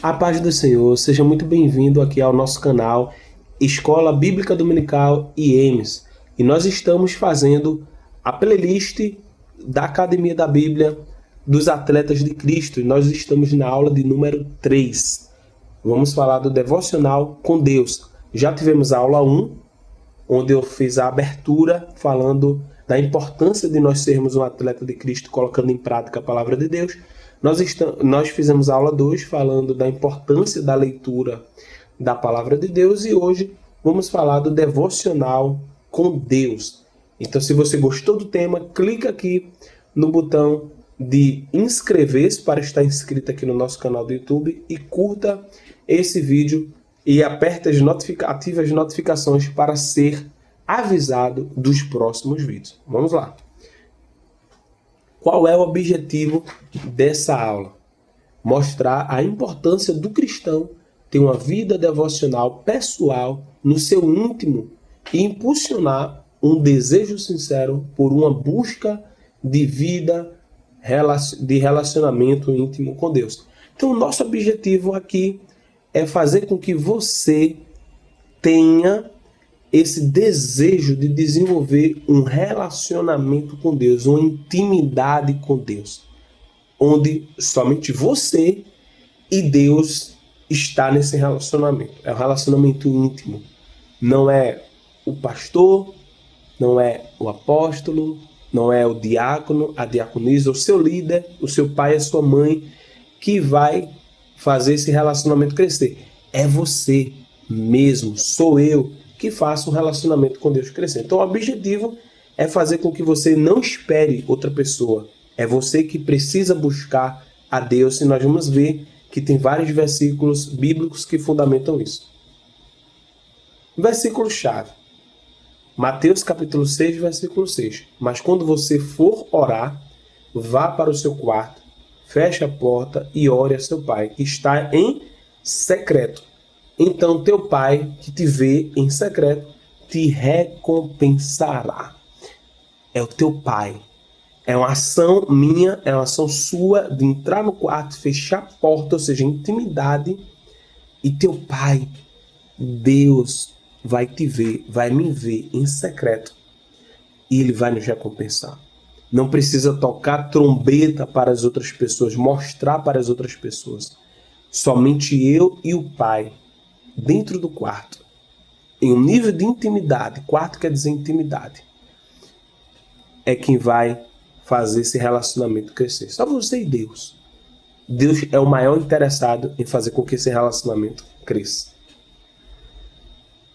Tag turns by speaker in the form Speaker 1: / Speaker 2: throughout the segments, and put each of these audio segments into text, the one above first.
Speaker 1: A paz do Senhor, seja muito bem-vindo aqui ao nosso canal Escola Bíblica Dominical IEMS. E nós estamos fazendo a playlist da Academia da Bíblia dos Atletas de Cristo. E nós estamos na aula de número 3. Vamos falar do devocional com Deus. Já tivemos a aula 1, onde eu fiz a abertura falando da importância de nós sermos um atleta de Cristo, colocando em prática a palavra de Deus. Nós fizemos a aula 2 falando da importância da leitura da palavra de Deus e hoje vamos falar do devocional com Deus. Então, se você gostou do tema, clica aqui no botão de inscrever-se para estar inscrito aqui no nosso canal do YouTube e curta esse vídeo e aperte ative as notificações para ser avisado dos próximos vídeos. Vamos lá. Qual é o objetivo dessa aula? Mostrar a importância do cristão ter uma vida devocional pessoal no seu íntimo e impulsionar um desejo sincero por uma busca de vida, de relacionamento íntimo com Deus. Então, o nosso objetivo aqui é fazer com que você tenha esse desejo de desenvolver um relacionamento com Deus, uma intimidade com Deus, onde somente você e Deus está nesse relacionamento. É um relacionamento íntimo. Não é o pastor, não é o apóstolo, não é o diácono, a diaconisa, o seu líder, o seu pai, a sua mãe, que vai fazer esse relacionamento crescer. É você mesmo, sou eu, que faça um relacionamento com Deus crescer. Então, o objetivo é fazer com que você não espere outra pessoa. É você que precisa buscar a Deus, e nós vamos ver que tem vários versículos bíblicos que fundamentam isso. Versículo-chave. Mateus capítulo 6, versículo 6. Mas quando você for orar, vá para o seu quarto, feche a porta e ore a seu pai, que está em secreto. Então teu pai, que te vê em secreto, te recompensará. É o teu pai. É uma ação minha, é uma ação sua de entrar no quarto, fechar a porta, ou seja, intimidade. E teu pai, Deus, vai te ver, vai me ver em secreto. E ele vai nos recompensar. Não precisa tocar trombeta para as outras pessoas, mostrar para as outras pessoas. Somente eu e o pai, dentro do quarto, em um nível de intimidade, quarto quer dizer intimidade, é quem vai fazer esse relacionamento crescer. Só você e Deus. Deus é o maior interessado em fazer com que esse relacionamento cresça.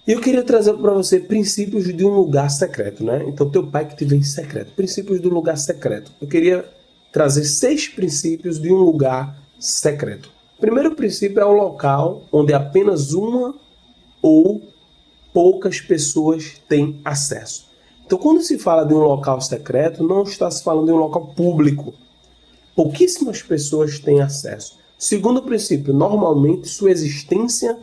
Speaker 1: E eu queria trazer para você princípios de um lugar secreto, né? Então, teu pai que te vê em secreto. Princípios do lugar secreto. Eu queria trazer 6 princípios de um lugar secreto. O primeiro princípio é o local onde apenas uma ou poucas pessoas têm acesso. Então, quando se fala de um local secreto, não está se falando de um local público. Pouquíssimas pessoas têm acesso. Segundo princípio, normalmente sua existência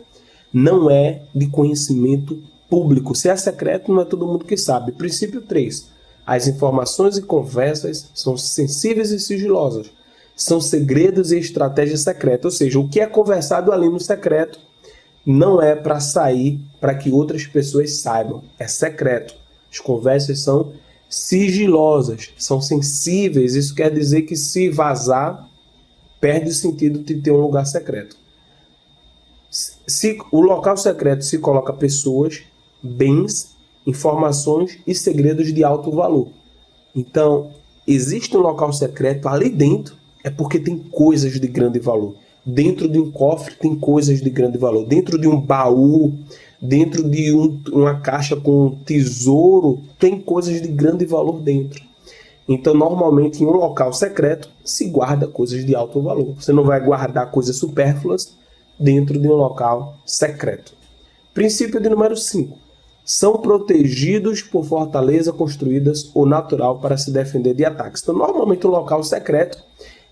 Speaker 1: não é de conhecimento público. Se é secreto, não é todo mundo que sabe. Princípio 3. As informações e conversas são sensíveis e sigilosas. São segredos e estratégias secretas. Ou seja, o que é conversado ali no secreto não é para sair para que outras pessoas saibam. É secreto. As conversas são sigilosas, são sensíveis. Isso quer dizer que se vazar, perde o sentido de ter um lugar secreto. Se o local secreto se coloca pessoas, bens, informações e segredos de alto valor. Então, existe um local secreto ali dentro, é porque tem coisas de grande valor. Dentro de um cofre tem coisas de grande valor. Dentro de um baú, dentro de uma caixa com um tesouro, tem coisas de grande valor dentro. Então, normalmente, em um local secreto, se guarda coisas de alto valor. Você não vai guardar coisas supérfluas dentro de um local secreto. Princípio de número 5. São protegidos por fortaleza construídas ou natural para se defender de ataques. Então, normalmente, um local secreto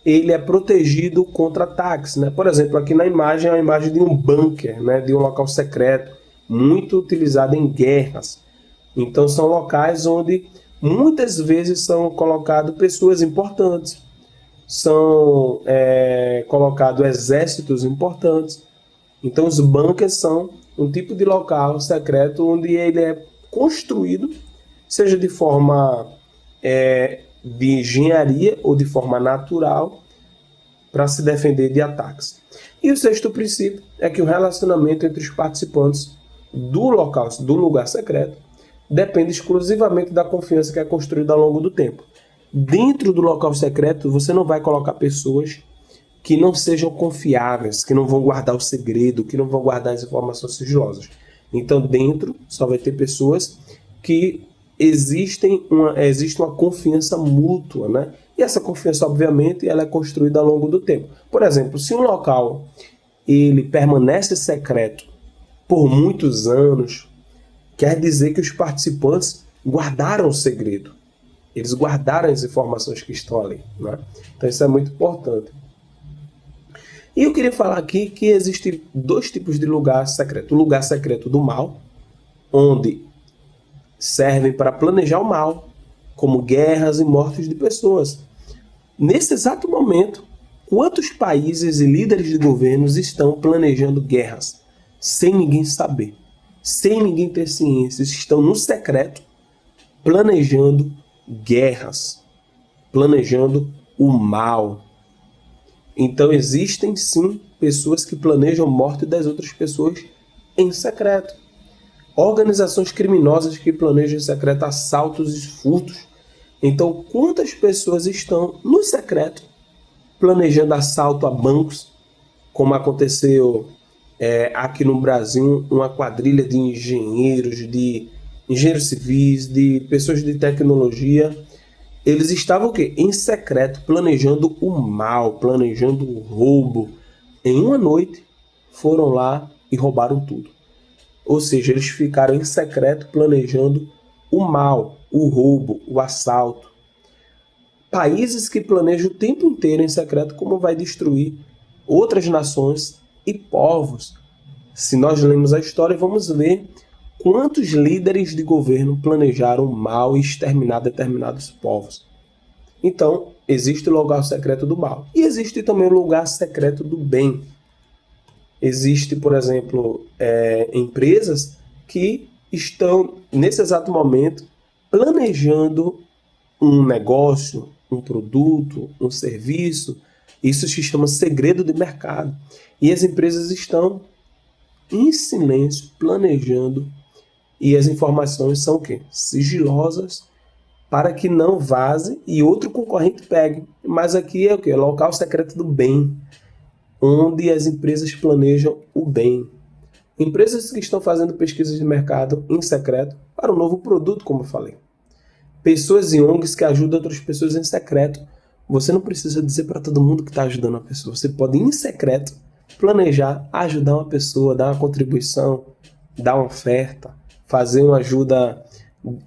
Speaker 1: ele é protegido contra ataques, né? Por exemplo, aqui na imagem é a imagem de um bunker, né? De um local secreto, muito utilizado em guerras. Então são locais onde muitas vezes são colocadas pessoas importantes. são colocados exércitos importantes. Então, os bunkers são um tipo de local secreto onde ele é construído, seja de forma de engenharia ou de forma natural, para se defender de ataques. E o sexto princípio é que o relacionamento entre os participantes do lugar secreto, depende exclusivamente da confiança que é construída ao longo do tempo. Dentro do local secreto, você não vai colocar pessoas que não sejam confiáveis, que não vão guardar o segredo, que não vão guardar as informações sigilosas. Então, dentro só vai ter pessoas que existe uma confiança mútua, né? E essa confiança, obviamente, ela é construída ao longo do tempo. Por exemplo, se um local ele permanece secreto por muitos anos, quer dizer que os participantes guardaram o segredo. Eles guardaram as informações que estão ali, né? Então isso é muito importante. E eu queria falar aqui que existem dois tipos de lugar secreto. O lugar secreto do mal, onde servem para planejar o mal, como guerras e mortes de pessoas. Nesse exato momento, quantos países e líderes de governos estão planejando guerras sem ninguém saber, sem ninguém ter ciência? Estão no secreto planejando guerras, planejando o mal. Então existem sim pessoas que planejam a morte das outras pessoas em secreto. Organizações criminosas que planejam em secreto assaltos e furtos. Então quantas pessoas estão no secreto planejando assalto a bancos, como aconteceu aqui no Brasil, uma quadrilha de engenheiros civis, de pessoas de tecnologia. Eles estavam o quê? Em secreto, planejando o mal, planejando o roubo. Em uma noite, foram lá e roubaram tudo. Ou seja, eles ficaram em secreto planejando o mal, o roubo, o assalto. Países que planejam o tempo inteiro em secreto como vai destruir outras nações e povos. Se nós lemos a história, vamos ver quantos líderes de governo planejaram mal e exterminar determinados povos. Então, existe o lugar secreto do mal. E existe também o lugar secreto do bem. Existe, por exemplo, empresas que estão, nesse exato momento, planejando um negócio, um produto, um serviço. Isso se chama segredo de mercado. E as empresas estão em silêncio, planejando. E as informações são o quê? Sigilosas, para que não vaze e outro concorrente pegue. Mas aqui é o quê? Local secreto do bem, onde as empresas planejam o bem. Empresas que estão fazendo pesquisas de mercado em secreto para um novo produto, como eu falei. Pessoas e ONGs que ajudam outras pessoas em secreto. Você não precisa dizer para todo mundo que está ajudando a pessoa. Você pode, em secreto, planejar, ajudar uma pessoa, dar uma contribuição, dar uma oferta, fazer uma ajuda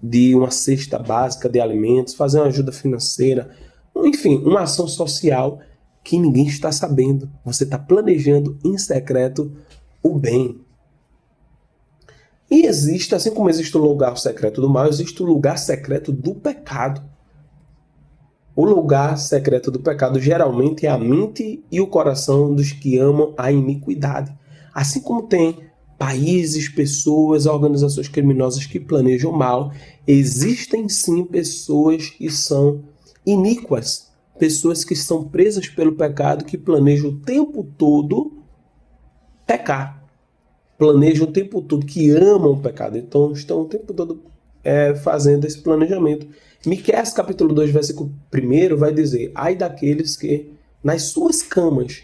Speaker 1: de uma cesta básica de alimentos, fazer uma ajuda financeira, enfim, uma ação social que ninguém está sabendo. Você está planejando em secreto o bem. E existe, assim como existe o lugar secreto do mal, existe o lugar secreto do pecado. O lugar secreto do pecado geralmente é a mente e o coração dos que amam a iniquidade. Assim como tem países, pessoas, organizações criminosas que planejam mal, existem sim pessoas que são iníquas, pessoas que são presas pelo pecado, que planejam o tempo todo pecar. Planejam o tempo todo, que amam o pecado. Então estão o tempo todo fazendo esse planejamento. Miqueias capítulo 2, versículo 1 vai dizer: ai daqueles que nas suas camas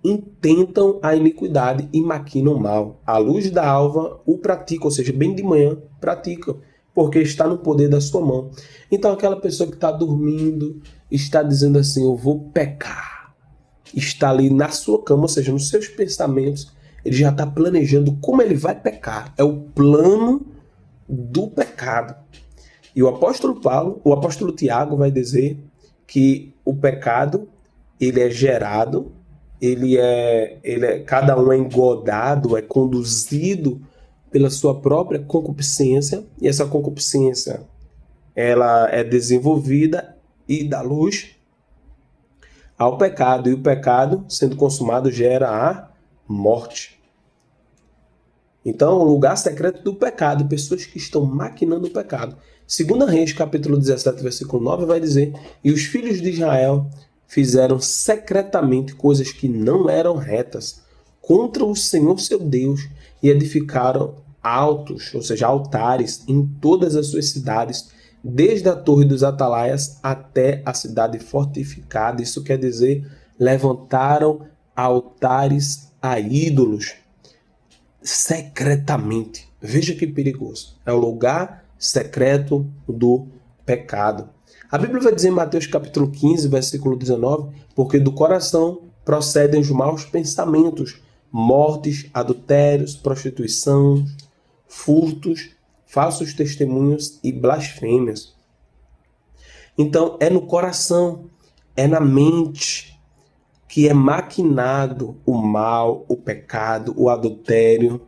Speaker 1: intentam a iniquidade e maquinam mal. À luz da alva o praticam, ou seja, bem de manhã praticam, porque está no poder da sua mão. Então aquela pessoa que está dormindo, está dizendo assim, eu vou pecar, está ali na sua cama, ou seja, nos seus pensamentos, ele já está planejando como ele vai pecar. É o plano do pecado. E o apóstolo Tiago vai dizer que o pecado, ele é gerado, cada um é engodado, é conduzido pela sua própria concupiscência, e essa concupiscência ela é desenvolvida e dá luz ao pecado, e o pecado, sendo consumado, gera a morte. Então, o lugar secreto do pecado, pessoas que estão maquinando o pecado. 2 Reis, capítulo 17, versículo 9, vai dizer: e os filhos de Israel fizeram secretamente coisas que não eram retas contra o Senhor seu Deus, e edificaram altos, ou seja, altares, em todas as suas cidades, desde a Torre dos Atalaias até a cidade fortificada. Isso quer dizer, levantaram altares a ídolos secretamente. Veja que perigoso. É o lugar secreto do pecado. A Bíblia vai dizer em Mateus capítulo 15, versículo 19, porque do coração procedem os maus pensamentos, mortes, adultérios, prostituição, furtos, falsos testemunhos e blasfêmias. Então, é no coração, é na mente que é maquinado o mal, o pecado, o adultério,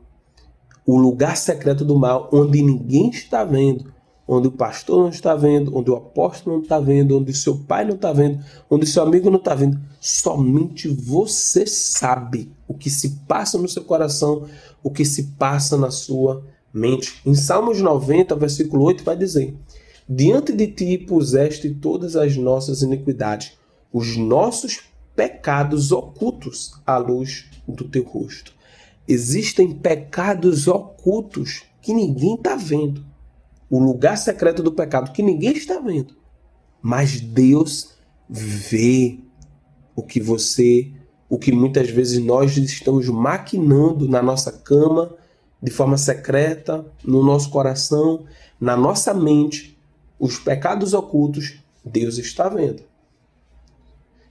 Speaker 1: o lugar secreto do mal, onde ninguém está vendo, onde o pastor não está vendo, onde o apóstolo não está vendo, onde o seu pai não está vendo, onde o seu amigo não está vendo. Somente você sabe o que se passa no seu coração, o que se passa na sua mente. Em Salmos 90, versículo 8, vai dizer: diante de ti puseste todas as nossas iniquidades, os nossos pecados ocultos à luz do teu rosto. Existem pecados ocultos que ninguém está vendo. O lugar secreto do pecado que ninguém está vendo. Mas Deus vê o que muitas vezes nós estamos maquinando na nossa cama, de forma secreta, no nosso coração, na nossa mente. Os pecados ocultos, Deus está vendo.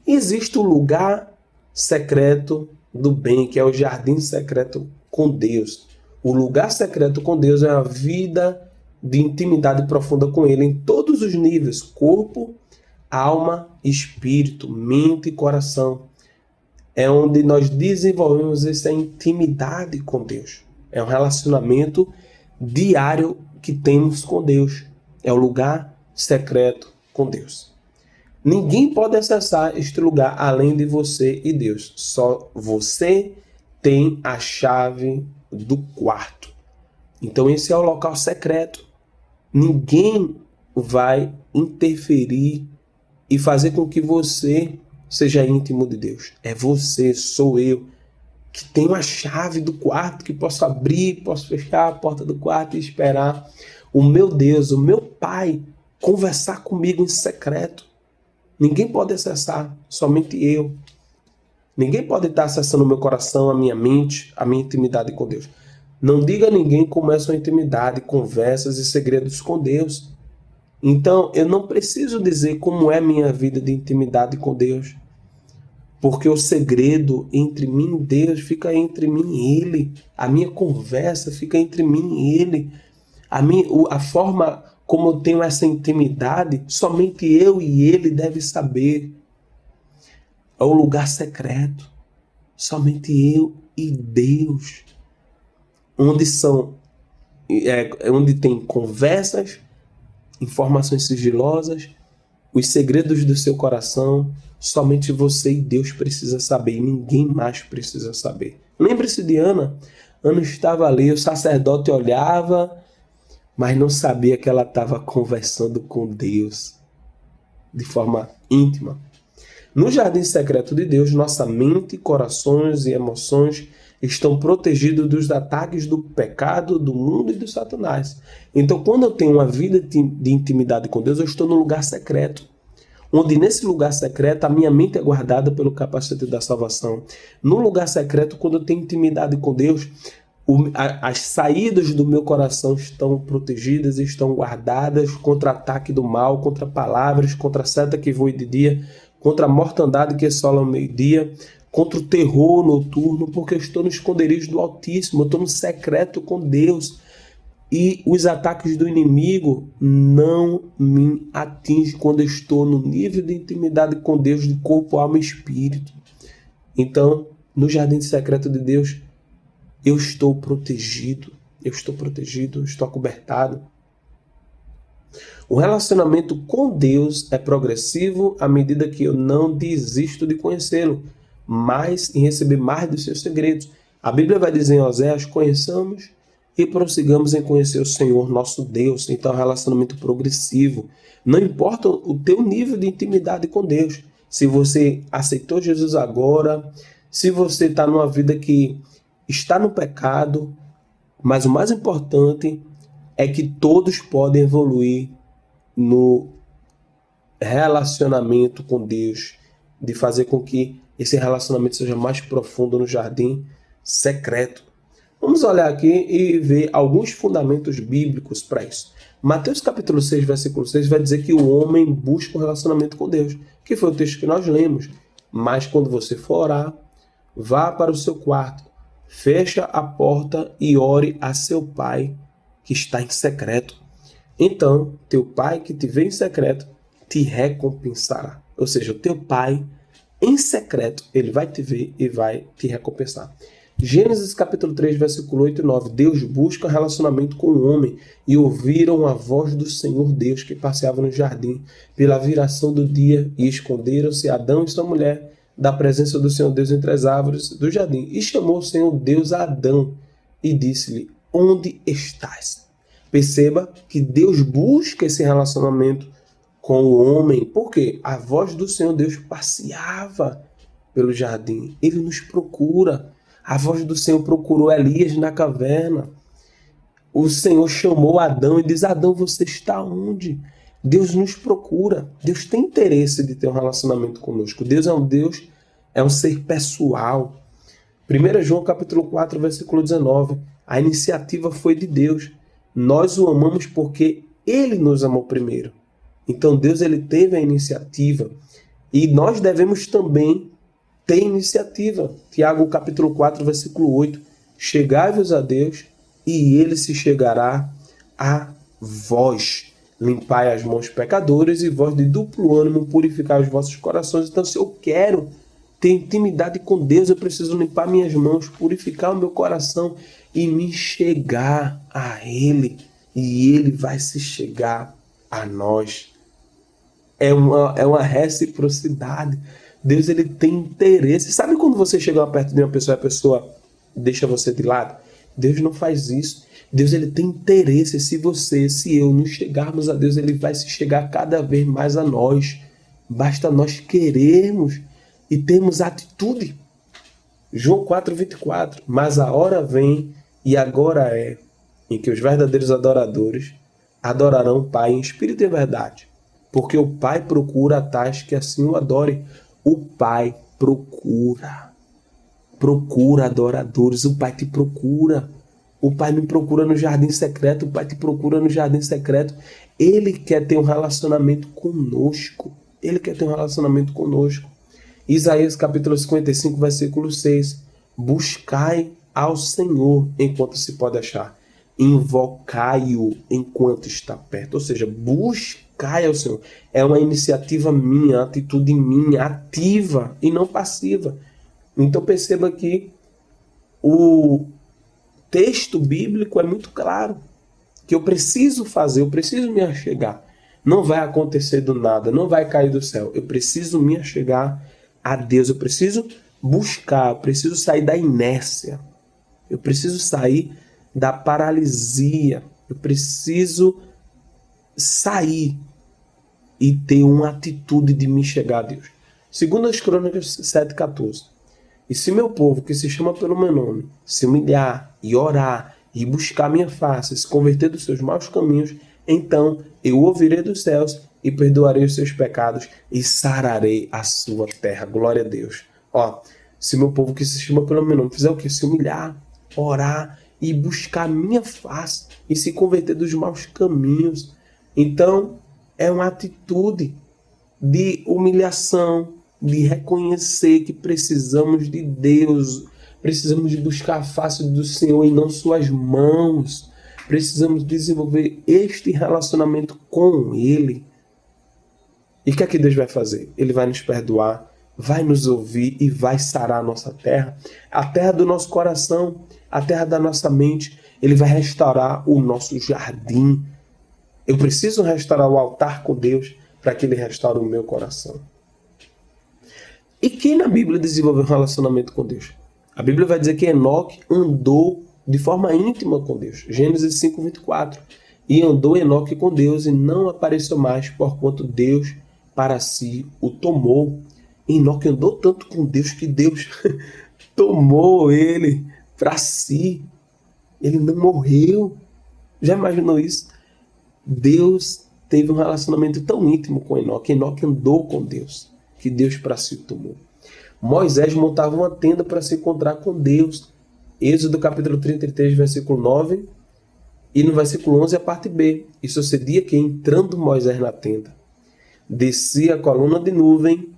Speaker 1: Existe o lugar secreto do bem, que é o jardim secreto com Deus. O lugar secreto com Deus é a vida de intimidade profunda com Ele em todos os níveis: corpo, alma, espírito, mente e coração. É onde nós desenvolvemos essa intimidade com Deus. É um relacionamento diário que temos com Deus. É o lugar secreto com Deus. Ninguém pode acessar este lugar além de você e Deus. Só você tem a chave do quarto. Então esse é o local secreto. Ninguém vai interferir e fazer com que você seja íntimo de Deus. É você, sou eu, que tenho a chave do quarto, que posso abrir, posso fechar a porta do quarto e esperar o meu Deus, o meu Pai, conversar comigo em secreto. Ninguém pode acessar, somente eu. Ninguém pode estar acessando o meu coração, a minha mente, a minha intimidade com Deus. Não diga a ninguém como é a sua intimidade, conversas e segredos com Deus. Então, eu não preciso dizer como é a minha vida de intimidade com Deus. Porque o segredo entre mim e Deus fica entre mim e Ele. A minha conversa fica entre mim e Ele. A forma como eu tenho essa intimidade, somente eu e Ele devem saber. É o lugar secreto. Somente eu e Deus. Onde tem conversas, informações sigilosas, os segredos do seu coração, somente você e Deus precisa saber, e ninguém mais precisa saber. Lembre-se de Ana. Ana estava ali, o sacerdote olhava, mas não sabia que ela estava conversando com Deus de forma íntima. No jardim secreto de Deus, nossa mente, corações e emoções estão protegidos dos ataques do pecado, do mundo e do Satanás. Então, quando eu tenho uma vida de intimidade com Deus, eu estou no lugar secreto. Onde nesse lugar secreto a minha mente é guardada pelo capacete da salvação. No lugar secreto, quando eu tenho intimidade com Deus, as saídas do meu coração estão protegidas, estão guardadas contra ataque do mal, contra palavras, contra a seta que voa de dia, contra a mortandade que assola ao meio-dia, contra o terror noturno, porque eu estou no esconderijo do Altíssimo, eu estou no secreto com Deus. E os ataques do inimigo não me atingem quando eu estou no nível de intimidade com Deus, de corpo, alma e espírito. Então, no jardim secreto de Deus, eu estou protegido, eu estou acobertado. O relacionamento com Deus é progressivo à medida que eu não desisto de conhecê-lo, mas em receber mais dos seus segredos. A Bíblia vai dizer em Oséias: conheçamos e prossigamos em conhecer o Senhor nosso Deus. Então é um relacionamento progressivo. Não importa o teu nível de intimidade com Deus. Se você aceitou Jesus agora, se você está numa vida que está no pecado, mas o mais importante é que todos podem evoluir no relacionamento com Deus, de fazer com que esse relacionamento seja mais profundo no jardim secreto. Vamos olhar aqui e ver alguns fundamentos bíblicos para isso. Mateus capítulo 6, versículo 6 vai dizer que o homem busca um relacionamento com Deus, que foi o texto que nós lemos. Mas quando você for orar, vá para o seu quarto, fecha a porta e ore a seu pai que está em secreto. Então, teu pai que te vê em secreto te recompensará. Ou seja, o teu pai em secreto, ele vai te ver e vai te recompensar. Gênesis capítulo 3, versículo 8 e 9. Deus busca relacionamento com o homem e ouviram a voz do Senhor Deus que passeava no jardim pela viração do dia e esconderam-se Adão e sua mulher da presença do Senhor Deus entre as árvores do jardim. E chamou o Senhor Deus a Adão e disse-lhe: onde estás? Perceba que Deus busca esse relacionamento com o homem, porque a voz do Senhor Deus passeava pelo jardim. Ele nos procura. A voz do Senhor procurou Elias na caverna. O Senhor chamou Adão e diz: Adão, você está onde? Deus nos procura. Deus tem interesse de ter um relacionamento conosco. Deus, é um ser pessoal. 1 João capítulo 4, versículo 19. A iniciativa foi de Deus. Nós o amamos porque Ele nos amou primeiro. Então Deus, ele teve a iniciativa. E nós devemos também ter iniciativa. Tiago capítulo 4, versículo 8. Chegai-vos a Deus e Ele se chegará a vós. Limpai as mãos pecadores e vós de duplo ânimo purificai os vossos corações. Então, se eu quero ter intimidade com Deus, eu preciso limpar minhas mãos, purificar o meu coração e me chegar a Ele. E Ele vai se chegar a nós. É uma reciprocidade. Deus, ele tem interesse. Sabe quando você chega perto de uma pessoa e a pessoa deixa você de lado? Deus não faz isso. Deus, ele tem interesse. Se eu nos chegarmos a Deus, ele vai se chegar cada vez mais a nós. Basta nós querermos e termos atitude. João 4:24. Mas a hora vem, e agora é, em que os verdadeiros adoradores adorarão o Pai em espírito e verdade. Porque o Pai procura tais que assim o adorem. O Pai procura adoradores. O Pai te procura. O Pai me procura no jardim secreto. O Pai te procura no jardim secreto. Ele quer ter um relacionamento conosco. Ele quer ter um relacionamento conosco. Isaías capítulo 55, versículo 6. Buscai ao Senhor enquanto se pode achar. Invocai-o enquanto está perto. Ou seja, buscai ao Senhor. É uma iniciativa minha, atitude minha, ativa e não passiva. Então perceba que o texto bíblico é muito claro. Que eu preciso fazer, eu preciso me achegar. Não vai acontecer do nada, não vai cair do céu. Eu preciso me achegar a Deus. Eu preciso buscar, eu preciso sair da inércia. Eu preciso sair da paralisia. Eu preciso sair e ter uma atitude de me chegar a Deus. Segundo as Crônicas 7:14. E se meu povo, que se chama pelo meu nome, se humilhar e orar e buscar minha face, se converter dos seus maus caminhos, então eu ouvirei dos céus e perdoarei os seus pecados e sararei a sua terra. Glória a Deus. Se meu povo, que se chama pelo meu nome, fizer o quê? Se humilhar, orar e buscar minha face e se converter dos maus caminhos. Então, é uma atitude de humilhação, de reconhecer que precisamos de Deus, precisamos de buscar a face do Senhor e não suas mãos. Precisamos desenvolver este relacionamento com Ele. E o que é que Deus vai fazer? Ele vai nos perdoar, vai nos ouvir e vai sarar a nossa terra, a terra do nosso coração, a terra da nossa mente. Ele vai restaurar o nosso jardim. Eu preciso restaurar o altar com Deus para que Ele restaure o meu coração. E quem na Bíblia desenvolveu um relacionamento com Deus? A Bíblia vai dizer que Enoque andou de forma íntima com Deus. Gênesis 5:24. E andou Enoque com Deus e não apareceu mais, porquanto Deus para si o tomou. Enoque andou tanto com Deus que Deus tomou ele para si. Ele não morreu. Já imaginou isso? Deus teve um relacionamento tão íntimo com Enoque. Enoque andou com Deus, que Deus para si o tomou. Moisés montava uma tenda para se encontrar com Deus. Êxodo capítulo 33, versículo 9. E no versículo 11 a parte B. E sucedia que, entrando Moisés na tenda, descia a coluna de nuvem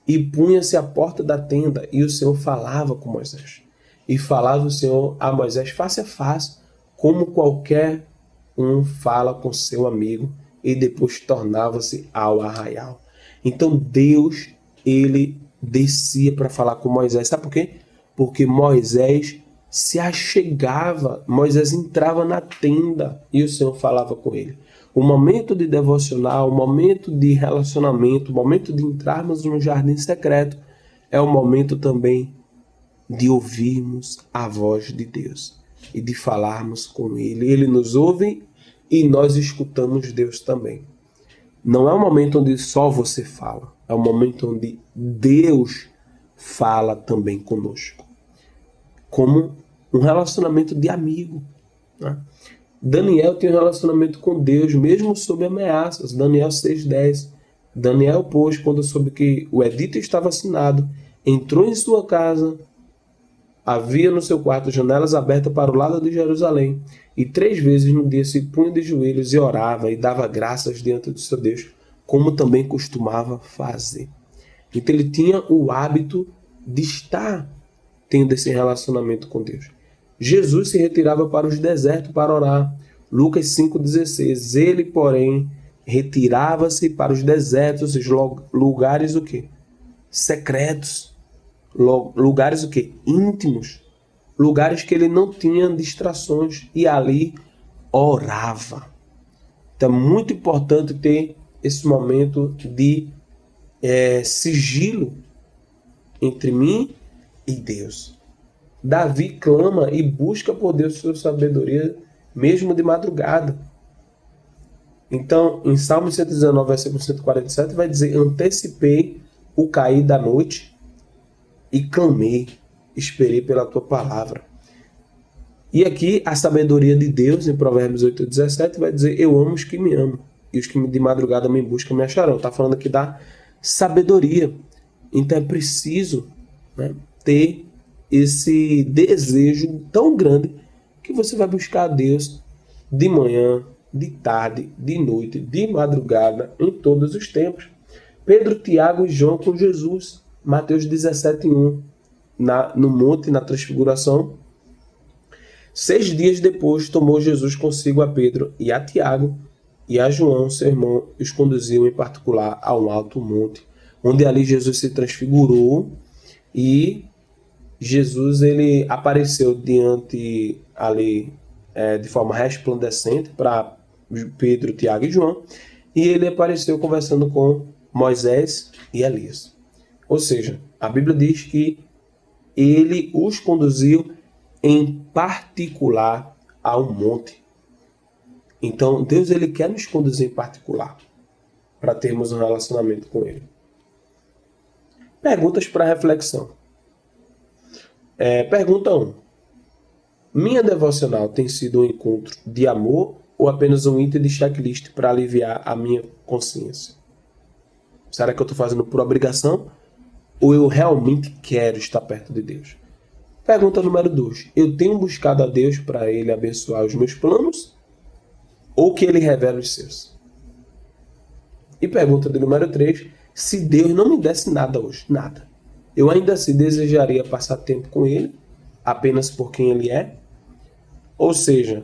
Speaker 1: e punha-se à porta da tenda, e o Senhor falava com Moisés. E falava o Senhor a Moisés face a face, como qualquer um fala com seu amigo, e depois tornava-se ao arraial. Então Deus, ele descia para falar com Moisés. Sabe por quê? Porque Moisés se achegava, Moisés entrava na tenda e o Senhor falava com ele. O momento de devocional, o momento de relacionamento, o momento de entrarmos no jardim secreto é o momento também de ouvirmos a voz de Deus e de falarmos com Ele. Ele nos ouve e nós escutamos Deus também. Não é um momento onde só você fala, é um momento onde Deus fala também conosco. Como um relacionamento de amigo, né? Daniel tem um relacionamento com Deus, mesmo sob ameaças. Daniel 6,10. Daniel, pois, quando soube que o edito estava assinado, entrou em sua casa, havia no seu quarto janelas abertas para o lado de Jerusalém, e 3 vezes no dia se punha de joelhos e orava e dava graças diante do seu Deus, como também costumava fazer. Então ele tinha o hábito de estar tendo esse relacionamento com Deus. Jesus se retirava para os desertos para orar. Lucas 5,16. Ele, porém, retirava-se para os desertos, lugares o quê? Secretos. Lugares o quê? Íntimos. Lugares que ele não tinha distrações. E ali orava. Então é muito importante ter esse momento de sigilo entre mim e Deus. Davi clama e busca por Deus sua sabedoria, mesmo de madrugada. Então, em Salmo 119, versículo 147, vai dizer: antecipei o cair da noite e clamei, esperei pela tua palavra. E aqui, a sabedoria de Deus, em Provérbios 8,17, vai dizer: eu amo os que me amam, e os que de madrugada me buscam me acharão. Está falando aqui da sabedoria. Então, é preciso, né, ter esse desejo tão grande que você vai buscar a Deus de manhã, de tarde, de noite, de madrugada, em todos os tempos. Pedro, Tiago e João com Jesus. Mateus 17:1. No monte, na transfiguração. 6 dias depois, tomou Jesus consigo a Pedro e a Tiago e a João, seu irmão, e os conduziu em particular a um alto monte, onde ali Jesus se transfigurou e Jesus, ele apareceu diante ali de forma resplandecente para Pedro, Tiago e João, e ele apareceu conversando com Moisés e Elias. Ou seja, a Bíblia diz que ele os conduziu em particular a um monte. Então, Deus, ele quer nos conduzir em particular para termos um relacionamento com ele. Perguntas para reflexão. Pergunta 1. Minha devocional tem sido um encontro de amor ou apenas um item de checklist para aliviar a minha consciência? Será que eu estou fazendo por obrigação ou eu realmente quero estar perto de Deus? Pergunta número 2. Eu tenho buscado a Deus para Ele abençoar os meus planos ou que Ele revela os seus? E pergunta de número 3. Se Deus não me desse nada hoje, nada, eu ainda assim desejaria passar tempo com Ele, apenas por quem Ele é? Ou seja,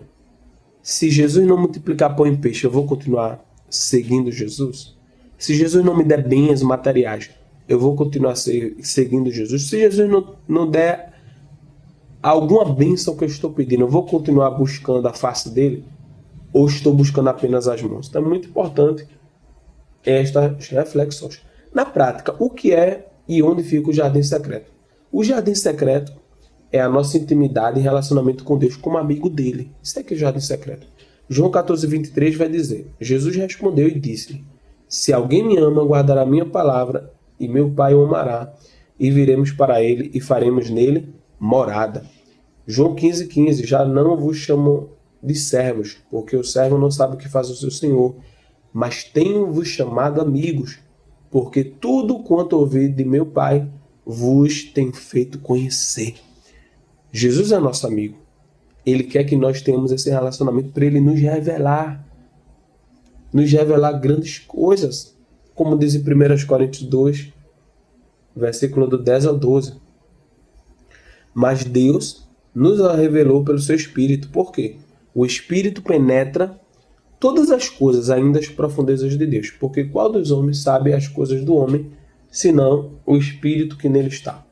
Speaker 1: se Jesus não multiplicar pão e peixe, eu vou continuar seguindo Jesus? Se Jesus não me der bens materiais, eu vou continuar seguindo Jesus? Se Jesus não der alguma bênção que eu estou pedindo, eu vou continuar buscando a face dele? ou estou buscando apenas as mãos? Então é muito importante estas reflexões. Na prática, o que é e onde fica o jardim secreto? O jardim secreto é a nossa intimidade e relacionamento com Deus como amigo dele. Isso é que é o jardim secreto. João 14:23 vai dizer: Jesus respondeu e disse: se alguém me ama, guardará minha palavra, e meu Pai o amará, e viremos para ele e faremos nele morada. João 15:15, já não vos chamo de servos, porque o servo não sabe o que faz o seu senhor, mas tenho-vos chamado amigos, porque tudo quanto ouvi de meu Pai vos tenho feito conhecer. Jesus é nosso amigo. Ele quer que nós tenhamos esse relacionamento para ele nos revelar grandes coisas, como diz em 1 Coríntios 2, versículo do 10 ao 12. Mas Deus nos a revelou pelo seu Espírito. Por quê? O Espírito penetra todas as coisas, ainda as profundezas de Deus. Porque qual dos homens sabe as coisas do homem, senão o Espírito que nele está?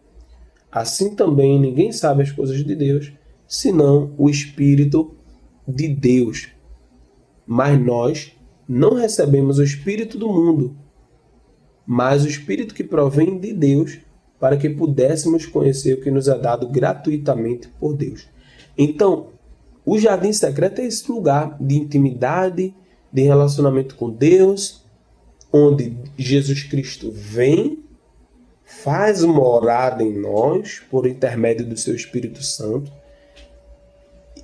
Speaker 1: Assim também ninguém sabe as coisas de Deus, senão o Espírito de Deus. Mas nós não recebemos o Espírito do mundo, mas o Espírito que provém de Deus, para que pudéssemos conhecer o que nos é dado gratuitamente por Deus. Então, o jardim secreto é esse lugar de intimidade, de relacionamento com Deus, onde Jesus Cristo vem, faz morada em nós, por intermédio do seu Espírito Santo,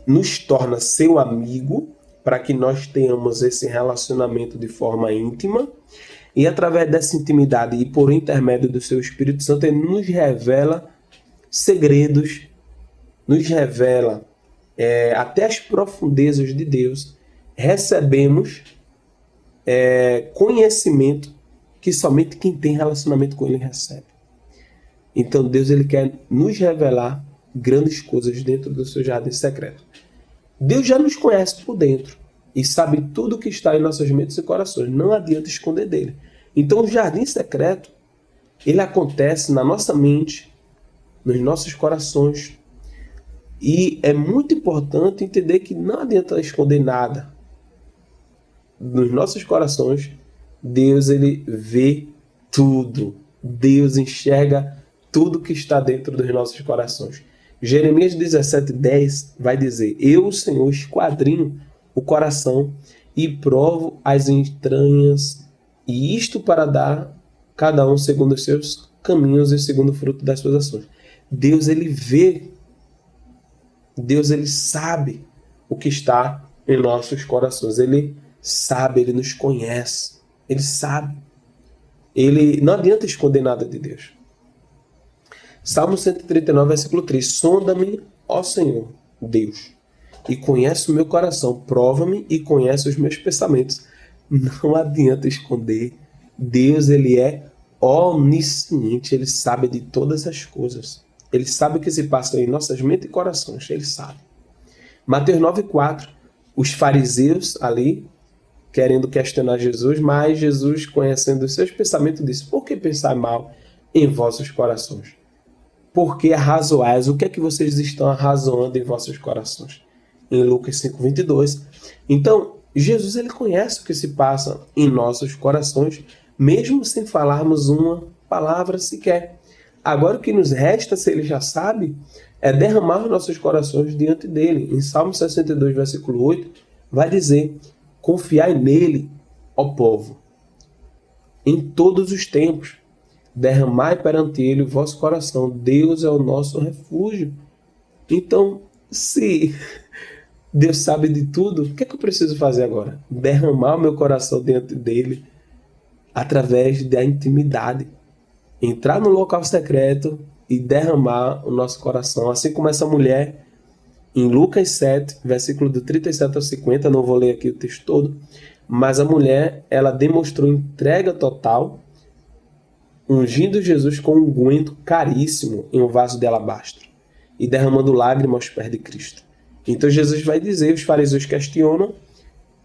Speaker 1: nos torna seu amigo, para que nós tenhamos esse relacionamento de forma íntima, e através dessa intimidade e por intermédio do seu Espírito Santo, ele nos revela segredos, nos revela até as profundezas de Deus. Recebemos conhecimento que somente quem tem relacionamento com ele recebe. Então Deus ele quer nos revelar grandes coisas dentro do seu jardim secreto. Deus já nos conhece por dentro e sabe tudo o que está em nossas mentes e corações. Não adianta esconder dele. Então o jardim secreto, ele acontece na nossa mente, nos nossos corações. E é muito importante entender que não adianta esconder nada. Nos nossos corações, Deus ele vê tudo. Deus enxerga tudo que está dentro dos nossos corações. Jeremias 17:10 vai dizer: eu, o Senhor, esquadrinho o coração e provo as entranhas, e isto para dar cada um segundo os seus caminhos e segundo o fruto das suas ações. Deus ele vê, Deus ele sabe o que está em nossos corações. Ele sabe, ele nos conhece, ele sabe. Ele não adianta esconder nada de Deus. Salmo 139, versículo 3. Sonda-me, ó Senhor, Deus, e conhece o meu coração. Prova-me e conhece os meus pensamentos. Não adianta esconder. Deus, ele é onisciente. Ele sabe de todas as coisas. Ele sabe o que se passa em nossas mentes e corações. Ele sabe. Mateus 9:4. Os fariseus ali, querendo questionar Jesus, mas Jesus, conhecendo os seus pensamentos, disse: por que pensar mal em vossos corações? Por que arrazoais? O que é que vocês estão arrazoando em vossos corações? Em Lucas 5:22. Então, Jesus ele conhece o que se passa em nossos corações, mesmo sem falarmos uma palavra sequer. Agora, o que nos resta, se ele já sabe, é derramar nossos corações diante dele. Em Salmo 62, versículo 8, vai dizer: confiai nele, ó povo, em todos os tempos. Derramai perante ele o vosso coração. Deus é o nosso refúgio. Então, se Deus sabe de tudo, o que é que eu preciso fazer agora? Derramar o meu coração diante dele através da intimidade. Entrar no local secreto e derramar o nosso coração. Assim como essa mulher, em Lucas 7, versículo do 37 ao 50, não vou ler aqui o texto todo, mas a mulher, ela demonstrou entrega total, ungindo Jesus com um unguento caríssimo em um vaso de alabastro e derramando lágrimas aos pés de Cristo. Então Jesus vai dizer, os fariseus questionam,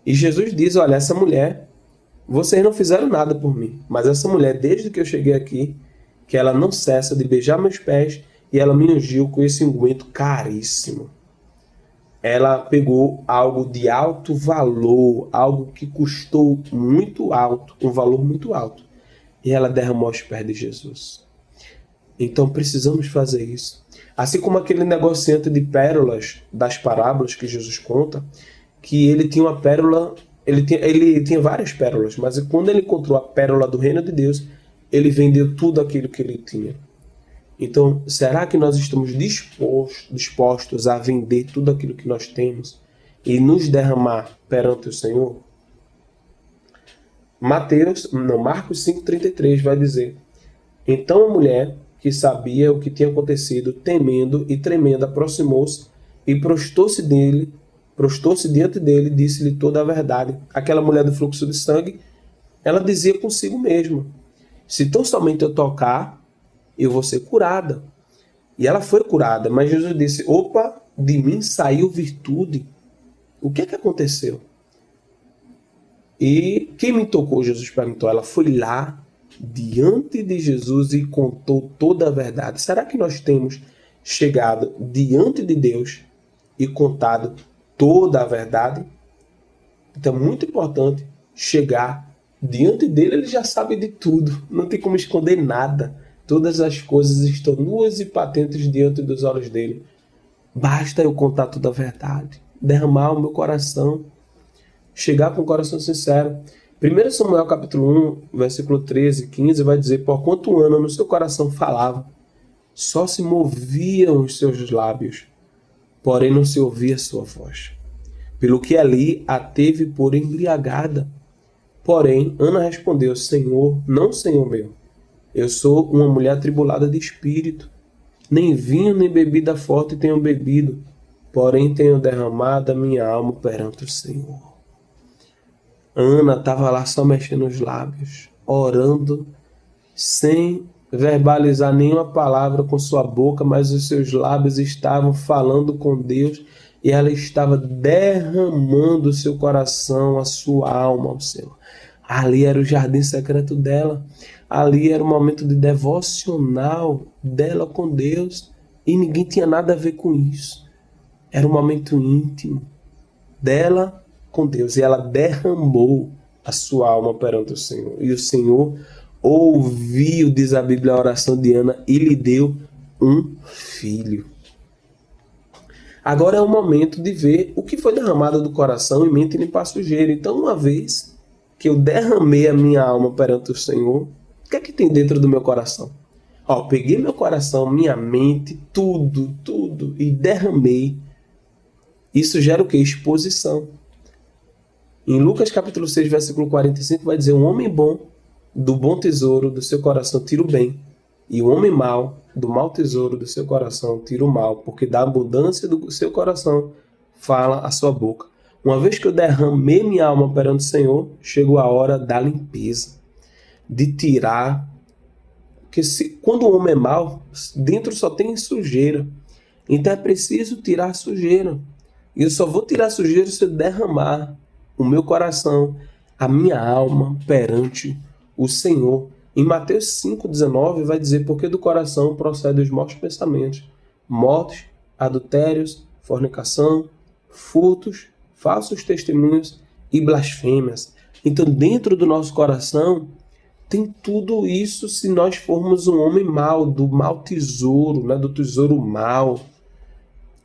Speaker 1: e Jesus diz: olha, essa mulher, vocês não fizeram nada por mim, mas essa mulher, desde que eu cheguei aqui, que ela não cessa de beijar meus pés, e ela me ungiu com esse unguento caríssimo. ela pegou algo de alto valor, algo que custou muito alto, um valor muito alto, e ela derramou aos pés de Jesus. Então precisamos fazer isso. Assim como aquele negociante de pérolas das parábolas que Jesus conta, que ele tinha uma pérola, ele tinha várias pérolas, mas quando ele encontrou a pérola do reino de Deus, ele vendeu tudo aquilo que ele tinha. Então, será que nós estamos dispostos a vender tudo aquilo que nós temos e nos derramar perante o Senhor? Marcos 5,33 vai dizer: então a mulher, que sabia o que tinha acontecido, temendo e tremendo, aproximou-se e prostou-se diante dele, disse-lhe toda a verdade. Aquela mulher do fluxo de sangue, ela dizia consigo mesma: se tão somente eu tocar, eu vou ser curada. E ela foi curada, mas Jesus disse: opa, de mim saiu virtude. O que é que aconteceu? E quem me tocou? Jesus perguntou. Ela foi lá diante de Jesus e contou toda a verdade. Será que nós temos chegado diante de Deus e contado toda a verdade? Então é muito importante chegar diante dele. Ele já sabe de tudo, não tem como esconder nada. Todas as coisas estão nuas e patentes diante dos olhos dele. Basta eu contar toda a verdade, derramar o meu coração, chegar com o coração sincero. 1 Samuel capítulo 1, versículo 13 e 15 vai dizer: porquanto Ana no seu coração falava, só se moviam os seus lábios, porém não se ouvia sua voz. Pelo que ali a teve por embriagada. Porém, Ana respondeu: Senhor, não Senhor meu, eu sou uma mulher atribulada de espírito. Nem vinho nem bebida forte tenho bebido, porém tenho derramado a minha alma perante o Senhor. Ana estava lá só mexendo os lábios, orando, sem verbalizar nenhuma palavra com sua boca, mas os seus lábios estavam falando com Deus e ela estava derramando o seu coração, a sua alma ao Senhor. Ali era o jardim secreto dela, ali era o momento de devocional dela com Deus e ninguém tinha nada a ver com isso. Era um momento íntimo dela com Deus e ela derramou a sua alma perante o Senhor. E o Senhor ouviu, diz a Bíblia, a oração de Ana e lhe deu um filho. Agora é o momento de ver o que foi derramado do coração e mente e limpar a sujeira. Então, uma vez que eu derramei a minha alma perante o Senhor, o que é que tem dentro do meu coração? Peguei meu coração, minha mente, tudo, e derramei. Isso gera o quê? Exposição. Em Lucas capítulo 6, versículo 45, vai dizer: um homem bom, do bom tesouro do seu coração tira o bem, e o homem mau, do mau tesouro do seu coração tira o mal, porque da abundância do seu coração fala a sua boca. Uma vez que eu derramei minha alma perante o Senhor, chegou a hora da limpeza, de tirar. Porque quando o homem é mau, dentro só tem sujeira. Então é preciso tirar a sujeira. E eu só vou tirar a sujeira se eu derramar o meu coração, a minha alma perante o Senhor. Em Mateus 5,19 vai dizer: porque do coração procedem os maus pensamentos, mortes, adultérios, fornicação, furtos, falsos testemunhos e blasfêmias. Então dentro do nosso coração tem tudo isso se nós formos um homem mau, do mau tesouro, do tesouro mau.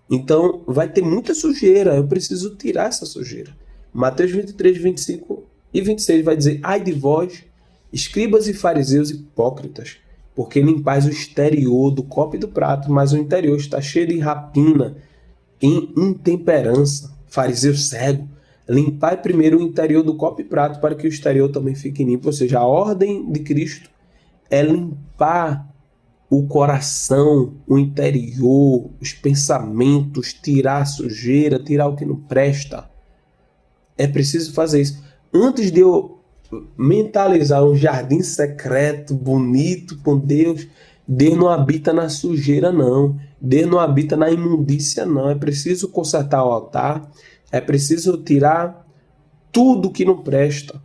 Speaker 1: Então vai ter muita sujeira, eu preciso tirar essa sujeira. Mateus 23, 25 e 26 vai dizer: ai de vós, escribas e fariseus hipócritas, porque limpais o exterior do copo e do prato, mas o interior está cheio de rapina e intemperança. Fariseu cego, limpai primeiro o interior do copo e prato, para que o exterior também fique limpo. Ou seja, a ordem de Cristo é limpar o coração, o interior, os pensamentos, tirar a sujeira, tirar o que não presta. É preciso fazer isso. Antes de eu mentalizar um jardim secreto, bonito com Deus, Deus não habita na sujeira, não. Deus não habita na imundícia, não. É preciso consertar o altar, é preciso tirar tudo que não presta.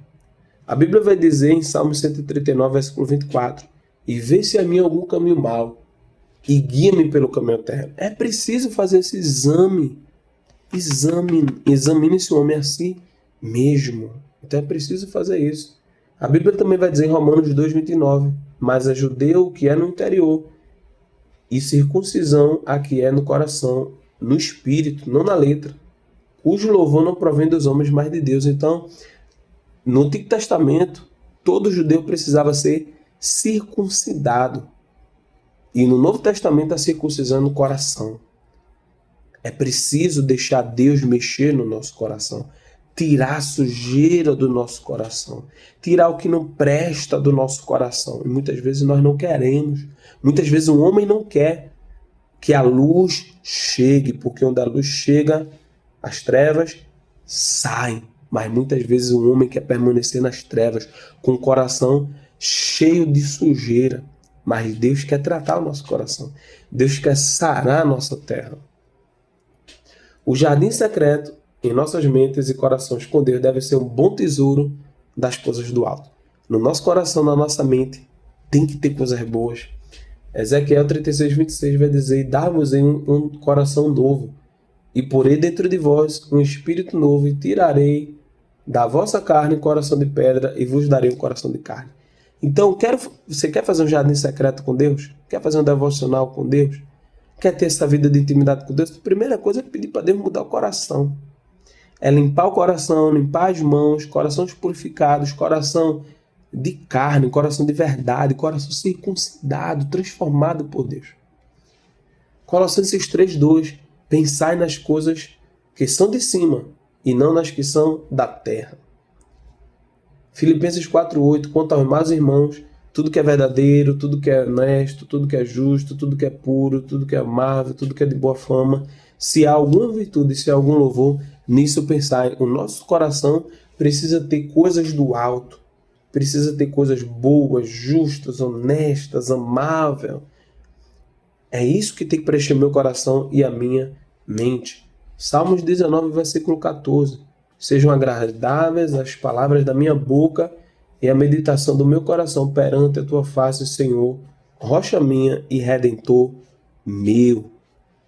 Speaker 1: A Bíblia vai dizer em Salmo 139, versículo 24: e vê se há em mim algum caminho mau, e guia-me pelo caminho eterno. É preciso fazer esse exame. examine esse homem a si mesmo. Então é preciso fazer isso. A Bíblia também vai dizer em Romanos 2,29, mas é judeu que é no interior, e circuncisão a que é no coração, no espírito, não na letra, cujo louvor não provém dos homens, mas de Deus. Então, no Antigo Testamento, todo judeu precisava ser circuncidado. E no Novo Testamento, a circuncisão é no coração. É preciso deixar Deus mexer no nosso coração, tirar a sujeira do nosso coração, tirar o que não presta do nosso coração. E muitas vezes nós não queremos. Muitas vezes o homem não quer que a luz chegue, porque onde a luz chega, as trevas saem. Mas muitas vezes o homem quer permanecer nas trevas, com o coração cheio de sujeira. Mas Deus quer tratar o nosso coração. Deus quer sarar a nossa terra. O jardim secreto em nossas mentes e corações com Deus deve ser um bom tesouro das coisas do alto. No nosso coração, na nossa mente, tem que ter coisas boas. Ezequiel 36:26 vai dizer: dar-vos-ei um coração novo, e porei dentro de vós um espírito novo, e tirarei da vossa carne um coração de pedra, e vos darei um coração de carne. Então, você quer fazer um jardim secreto com Deus? Quer fazer um devocional com Deus? Quer ter essa vida de intimidade com Deus? A primeira coisa é pedir para Deus mudar o coração. É limpar o coração, limpar as mãos, corações purificados, coração de carne, coração de verdade, coração circuncidado, transformado por Deus. Colossenses 3:2, pensai nas coisas que são de cima e não nas que são da terra. Filipenses 4:8, quanto aos mais irmãos, tudo que é verdadeiro, tudo que é honesto, tudo que é justo, tudo que é puro, tudo que é amável, tudo que é de boa fama, se há alguma virtude, se há algum louvor, nisso pensai. O nosso coração precisa ter coisas do alto, precisa ter coisas boas, justas, honestas, amáveis. É isso que tem que preencher meu coração e a minha mente. Salmos 19, versículo 14. Sejam agradáveis as palavras da minha boca e a meditação do meu coração perante a tua face, Senhor, rocha minha e redentor meu.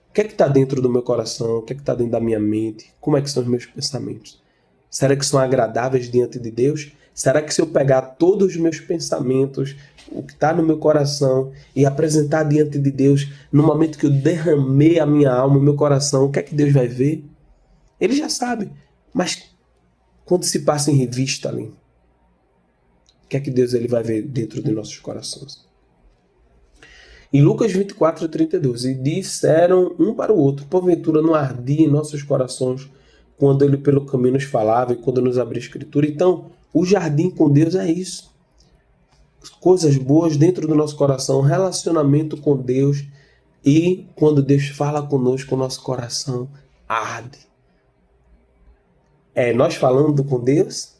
Speaker 1: O que é que está dentro do meu coração? O que é que está dentro da minha mente? Como é que são os meus pensamentos? Será que são agradáveis diante de Deus? Será que se eu pegar todos os meus pensamentos, o que está no meu coração, e apresentar diante de Deus, no momento que eu derramei a minha alma, o meu coração, o que é que Deus vai ver? Ele já sabe, mas quando se passa em revista ali, o que é que Deus ele vai ver dentro de nossos corações? Em Lucas 24:32, e disseram um para o outro, porventura não ardia em nossos corações quando ele pelo caminho nos falava e quando nos abria a escritura. Então, o jardim com Deus é isso. Coisas boas dentro do nosso coração, relacionamento com Deus, e quando Deus fala conosco, o nosso coração arde. É nós falando com Deus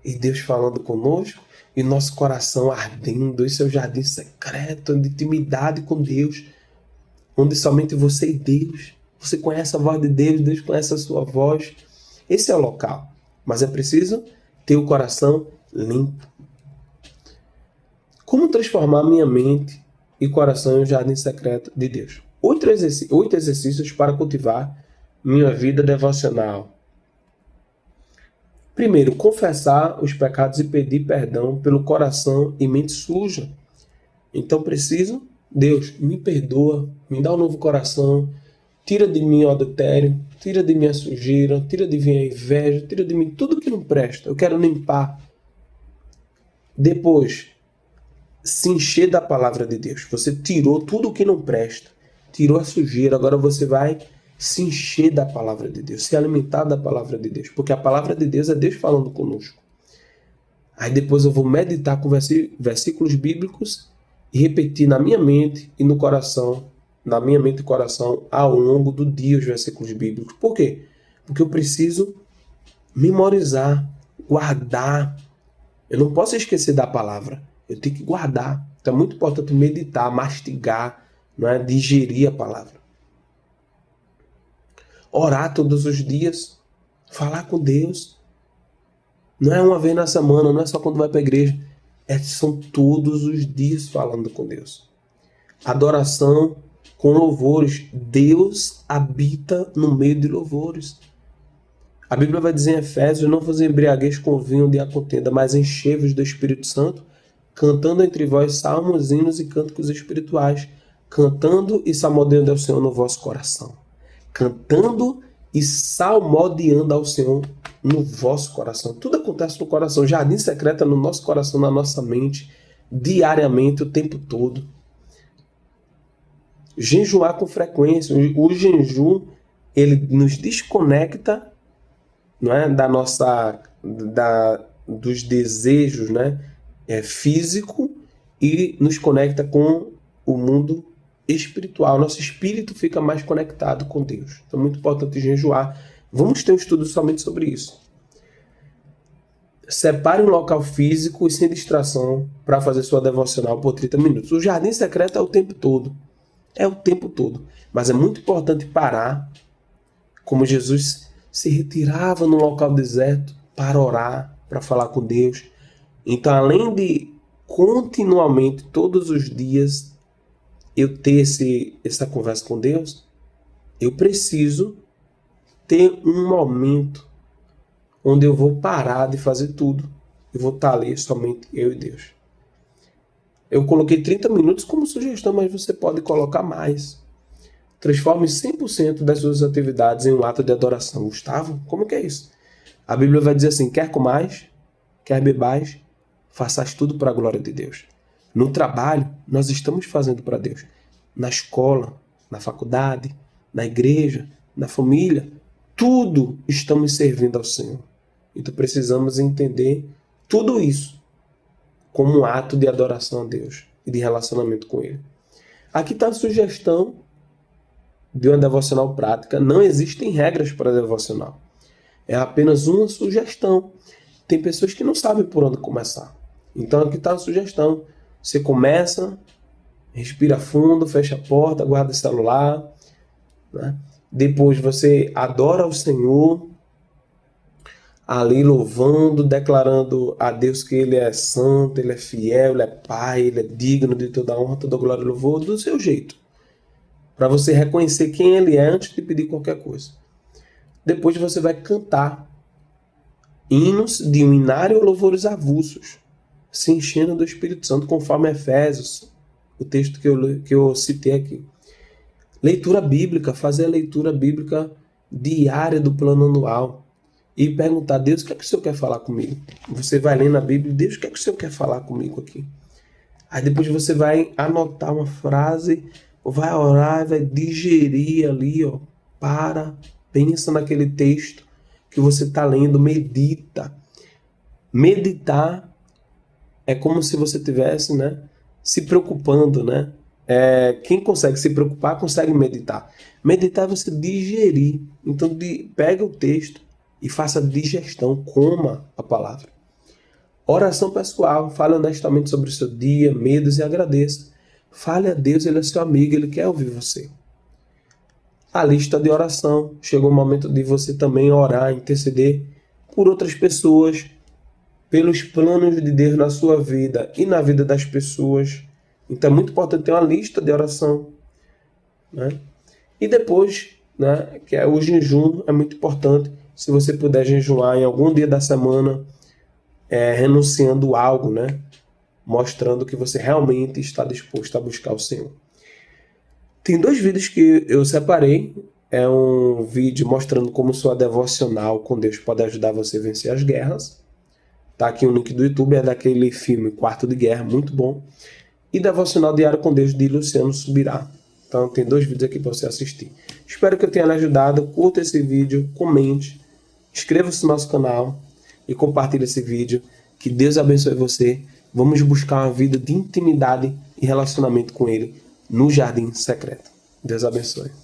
Speaker 1: e Deus falando conosco e nosso coração ardendo. Esse é o jardim secreto de intimidade com Deus, onde somente você e Deus. Você conhece a voz de Deus, Deus conhece a sua voz. Esse é o local. Mas é preciso ter o coração limpo. Como transformar minha mente e coração em um jardim secreto de Deus? 8 exercícios para cultivar minha vida devocional. Primeiro, confessar os pecados e pedir perdão pelo coração e mente suja. Então preciso, Deus, me perdoa, me dá um novo coração, tira de mim o adultério, tira de mim a sujeira, tira de mim a inveja, tira de mim tudo que não presta. Eu quero limpar. Depois, se encher da palavra de Deus. Você tirou tudo o que não presta, tirou a sujeira, agora você vai se encher da palavra de Deus, se alimentar da palavra de Deus, porque a palavra de Deus é Deus falando conosco. Aí depois eu vou meditar com versículos bíblicos e repetir na minha mente e no coração, na minha mente e coração, ao longo do dia os versículos bíblicos. Por quê? Porque eu preciso memorizar, guardar. Eu não posso esquecer da palavra, eu tenho que guardar. Então é muito importante meditar, mastigar, não é? Digerir a palavra. Orar todos os dias, falar com Deus. Não é uma vez na semana, não é só quando vai para a igreja. São todos os dias falando com Deus. Adoração com louvores. Deus habita no meio de louvores. A Bíblia vai dizer em Efésios: não vos embriagueis com vinho de a contenda, mas enchei-vos do Espírito Santo, cantando entre vós salmos, hinos e cânticos espirituais, cantando e salmodiando ao Senhor no vosso coração. Cantando e salmodiando ao Senhor no vosso coração. Tudo acontece no coração. Jardim secreto é no nosso coração, na nossa mente, diariamente, o tempo todo. Jejuar com frequência. O jejum, ele nos desconecta, não é, dos desejos, né, físico, e nos conecta com o mundo espiritual. Nosso espírito fica mais conectado com Deus. Então é muito importante jejuar. Vamos ter um estudo somente sobre isso. Separe um local físico e sem distração para fazer sua devocional por 30 minutos. O jardim secreto é o tempo todo. É o tempo todo. Mas é muito importante parar, como Jesus se retirava num local deserto para orar, para falar com Deus. Então, além de continuamente, todos os dias, eu ter essa conversa com Deus, eu preciso ter um momento onde eu vou parar de fazer tudo e vou estar ali somente eu e Deus. Eu coloquei 30 minutos como sugestão, mas você pode colocar mais. Transforme 100% das suas atividades em um ato de adoração. Gustavo, como que é isso? A Bíblia vai dizer assim: quer comais, quer bebais, façais tudo para a glória de Deus. No trabalho, nós estamos fazendo para Deus. Na escola, na faculdade, na igreja, na família, tudo estamos servindo ao Senhor. Então precisamos entender tudo isso como um ato de adoração a Deus e de relacionamento com Ele. Aqui está a sugestão de uma devocional prática. Não existem regras para devocional. É apenas uma sugestão. Tem pessoas que não sabem por onde começar. Então aqui está a sugestão. Você começa, respira fundo, fecha a porta, guarda o celular, né? Depois você adora o Senhor, ali louvando, declarando a Deus que Ele é santo, Ele é fiel, Ele é Pai, Ele é digno de toda honra, toda glória e louvor, do seu jeito. Para você reconhecer quem Ele é antes de pedir qualquer coisa. Depois você vai cantar hinos de um inário ou louvores avulsos, se enchendo do Espírito Santo, conforme Efésios, o texto que eu citei aqui. Leitura bíblica, fazer a leitura bíblica diária do plano anual e perguntar: Deus, o que é que o Senhor quer falar comigo? Você vai lendo a Bíblia: Deus, o que é que o Senhor quer falar comigo aqui? Aí depois você vai anotar uma frase, vai orar, vai digerir ali, ó, pensa naquele texto que você está lendo, medita. Meditar é como se você estivesse, né, se preocupando, né? Quem consegue se preocupar, consegue meditar. Meditar é você digerir. Então, pega o texto e faça digestão, coma a palavra. Oração pessoal, fale honestamente sobre o seu dia, medos e agradeça. Fale a Deus, Ele é seu amigo, Ele quer ouvir você. A lista de oração, chegou o momento de você também orar, interceder por outras pessoas, pelos planos de Deus na sua vida e na vida das pessoas. Então é muito importante ter uma lista de oração, né? E depois, né, que é o jejum, é muito importante. Se você puder jejuar em algum dia da semana, renunciando algo, né, mostrando que você realmente está disposto a buscar o Senhor. Tem 2 vídeos que eu separei. É um vídeo mostrando como sua devocional com Deus pode ajudar você a vencer as guerras. Tá aqui o link do YouTube, é daquele filme Quarto de Guerra, muito bom. E Devocional Diário com Deus, de Luciano Subirá. Então tem 2 vídeos aqui para você assistir. Espero que eu tenha lhe ajudado. Curta esse vídeo, comente, inscreva-se no nosso canal e compartilhe esse vídeo. Que Deus abençoe você. Vamos buscar uma vida de intimidade e relacionamento com Ele no jardim secreto. Deus abençoe.